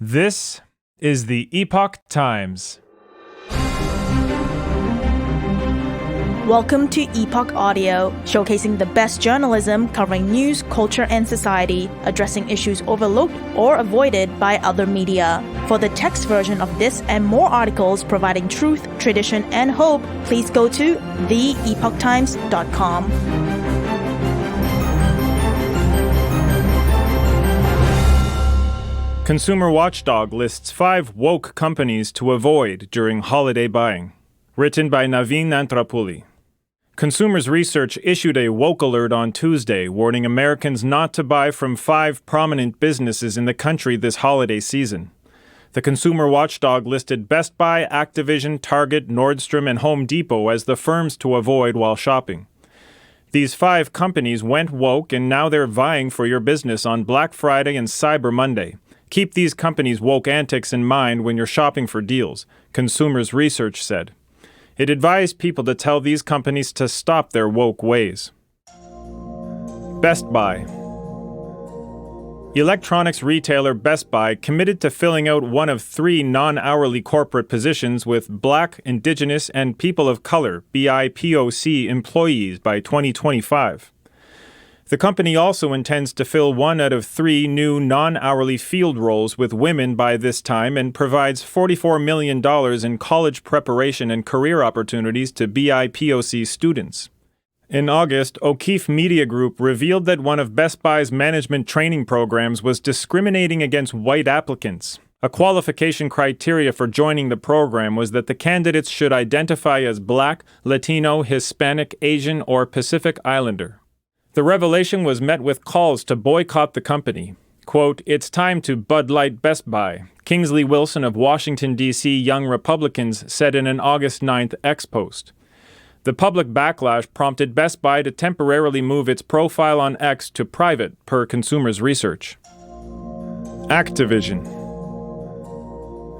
This is the Epoch Times. Welcome to Epoch Audio, showcasing the best journalism covering news, culture, and society, addressing issues overlooked or avoided by other media. For the text version of this and more articles providing truth, tradition, and hope, please go to theepochtimes.com. Consumer Watchdog lists 5 woke companies to avoid during holiday buying. Written by Naveen Nantrapuli. Consumers Research issued a woke alert on Tuesday, warning Americans not to buy from 5 prominent businesses in the country this holiday season. The Consumer Watchdog listed Best Buy, Activision, Target, Nordstrom, and Home Depot as the firms to avoid while shopping. These 5 companies went woke, and now they're vying for your business on Black Friday and Cyber Monday. Keep these companies' woke antics in mind when you're shopping for deals, Consumers Research said. It advised people to tell these companies to stop their woke ways. Best Buy. Electronics retailer Best Buy committed to filling out one of 3 non-hourly corporate positions with Black, Indigenous, and People of Color (BIPOC) employees by 2025. The company also intends to fill 1 out of 3 new non-hourly field roles with women by this time and provides $44 million in college preparation and career opportunities to BIPOC students. In August, O'Keefe Media Group revealed that one of Best Buy's management training programs was discriminating against white applicants. A qualification criteria for joining the program was that the candidates should identify as Black, Latino, Hispanic, Asian, or Pacific Islander. The revelation was met with calls to boycott the company. Quote, "It's time to Bud Light Best Buy," Kingsley Wilson of Washington, D.C. Young Republicans said in an August 9th X post. The public backlash prompted Best Buy to temporarily move its profile on X to private, per Consumers Research. Activision.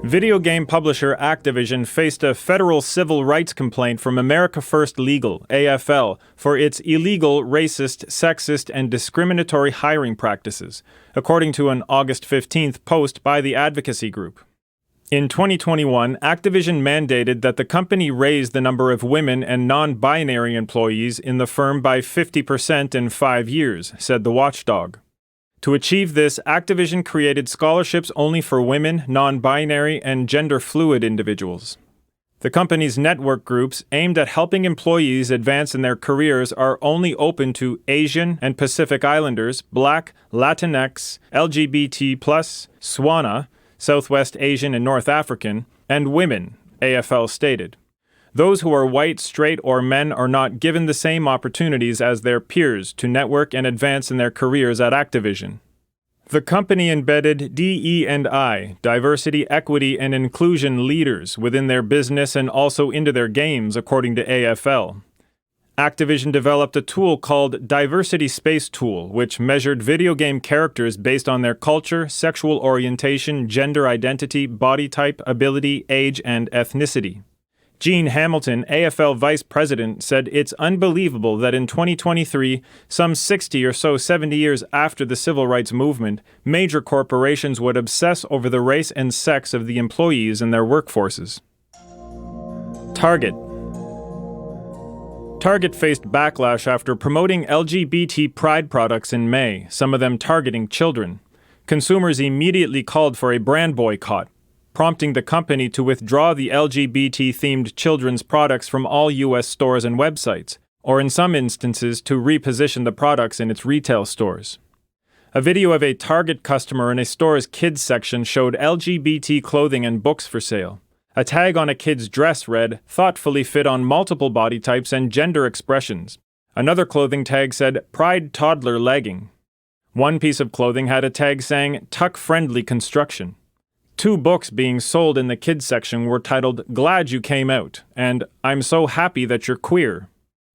Video game publisher Activision faced a federal civil rights complaint from America First Legal, AFL, for its illegal, racist, sexist, and discriminatory hiring practices, according to an August 15th post by the advocacy group. In 2021, Activision mandated that the company raise the number of women and non-binary employees in the firm by 50% in 5 years, said the Watchdog. To achieve this, Activision created scholarships only for women, non-binary, and gender-fluid individuals. The company's network groups aimed at helping employees advance in their careers are only open to Asian and Pacific Islanders, Black, Latinx, LGBT+, SWANA, Southwest Asian and North African, and women, AFL stated. Those who are white, straight, or men are not given the same opportunities as their peers to network and advance in their careers at Activision. The company embedded DE&I, diversity, equity, and inclusion leaders within their business and also into their games, according to AFL. Activision developed a tool called Diversity Space Tool, which measured video game characters based on their culture, sexual orientation, gender identity, body type, ability, age, and ethnicity. Gene Hamilton, AFL vice president, said it's unbelievable that in 2023, some 60 or so 70 years after the civil rights movement, major corporations would obsess over the race and sex of the employees in their workforces. Target. Target faced backlash after promoting LGBT pride products in May, some of them targeting children. Consumers immediately called for a brand boycott, prompting the company to withdraw the LGBT-themed children's products from all U.S. stores and websites, or in some instances to reposition the products in its retail stores. A video of a Target customer in a store's kids section showed LGBT clothing and books for sale. A tag on a kid's dress read, "Thoughtfully fit on multiple body types and gender expressions." Another clothing tag said, "Pride toddler legging." One piece of clothing had a tag saying, "Tuck-friendly construction." 2 books being sold in the kids section were titled "Glad You Came Out" and "I'm So Happy That You're Queer."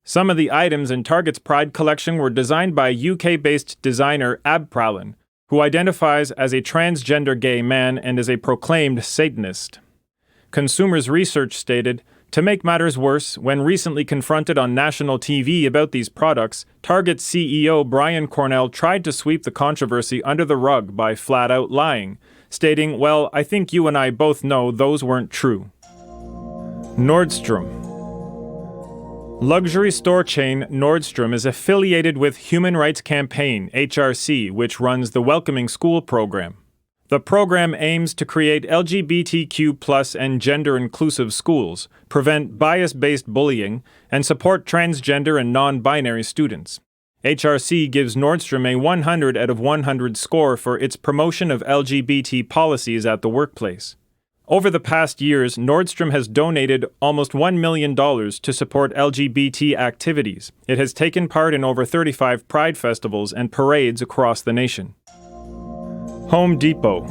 Some of the items in Target's Pride collection were designed by UK-based designer Ab Pralin, who identifies as a transgender gay man and is a proclaimed Satanist. Consumers Research stated, To make matters worse, when recently confronted on national TV about these products, Target CEO Brian Cornell tried to sweep the controversy under the rug by flat-out lying, stating, "Well, I think you and I both know those weren't true." Nordstrom. Luxury store chain Nordstrom is affiliated with Human Rights Campaign, HRC, which runs the Welcoming School program. The program aims to create LGBTQ+ and gender-inclusive schools, prevent bias-based bullying, and support transgender and non-binary students. HRC gives Nordstrom a 100 out of 100 score for its promotion of LGBT policies at the workplace. Over the past years, Nordstrom has donated almost $1 million to support LGBT activities. It has taken part in over 35 Pride festivals and parades across the nation. Home Depot.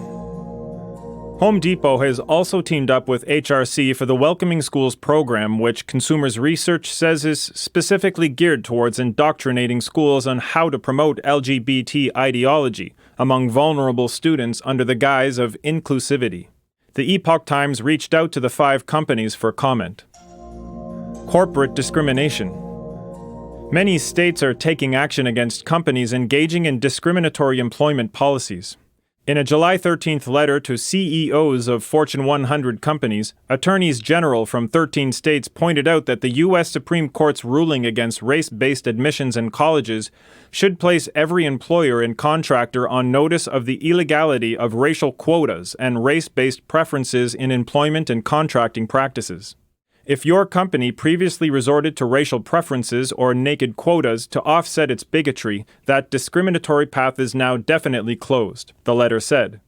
Home Depot has also teamed up with HRC for the Welcoming Schools program, which consumers research says is specifically geared towards indoctrinating schools on how to promote LGBT ideology among vulnerable students under the guise of inclusivity. The Epoch Times reached out to the 5 companies for comment. Corporate discrimination. Many states are taking action against companies engaging in discriminatory employment policies. In a July 13th letter to CEOs of Fortune 100 companies, attorneys general from 13 states pointed out that the U.S. Supreme Court's ruling against race-based admissions in colleges should place every employer and contractor on notice of the illegality of racial quotas and race-based preferences in employment and contracting practices. If your company previously resorted to racial preferences or naked quotas to offset its bigotry, that discriminatory path is now definitely closed, the letter said.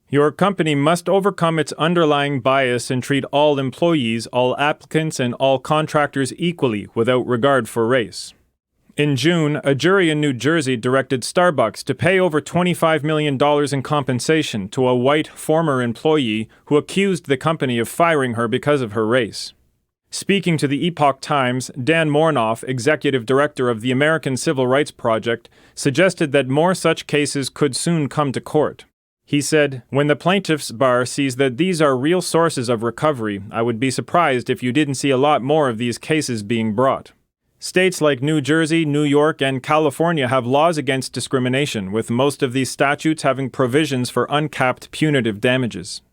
Your company must overcome its underlying bias and treat all employees, all applicants, and all contractors equally without regard for race. In June, a jury in New Jersey directed Starbucks to pay over $25 million in compensation to a white former employee who accused the company of firing her because of her race. Speaking to the Epoch Times, Dan Mornoff, executive director of the American Civil Rights Project, suggested that more such cases could soon come to court. He said, "When the plaintiff's bar sees that these are real sources of recovery, I would be surprised if you didn't see a lot more of these cases being brought." States like New Jersey, New York, and California have laws against discrimination, with most of these statutes having provisions for uncapped punitive damages.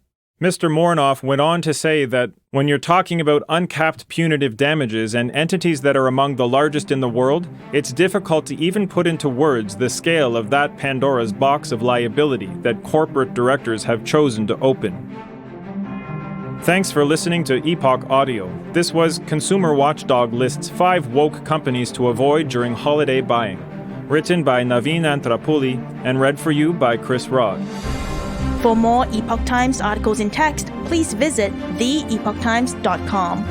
Mr. Mornoff went on to say that when you're talking about uncapped punitive damages and entities that are among the largest in the world, it's difficult to even put into words the scale of that Pandora's box of liability that corporate directors have chosen to open. Thanks for listening to Epoch Audio. This was Consumer Watchdog lists 5 woke companies to avoid during holiday buying. Written by Naveen Antrapulli and read for you by Chris Rod. For more Epoch Times articles in text, please visit theepochtimes.com.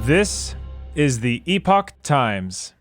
This is the Epoch Times.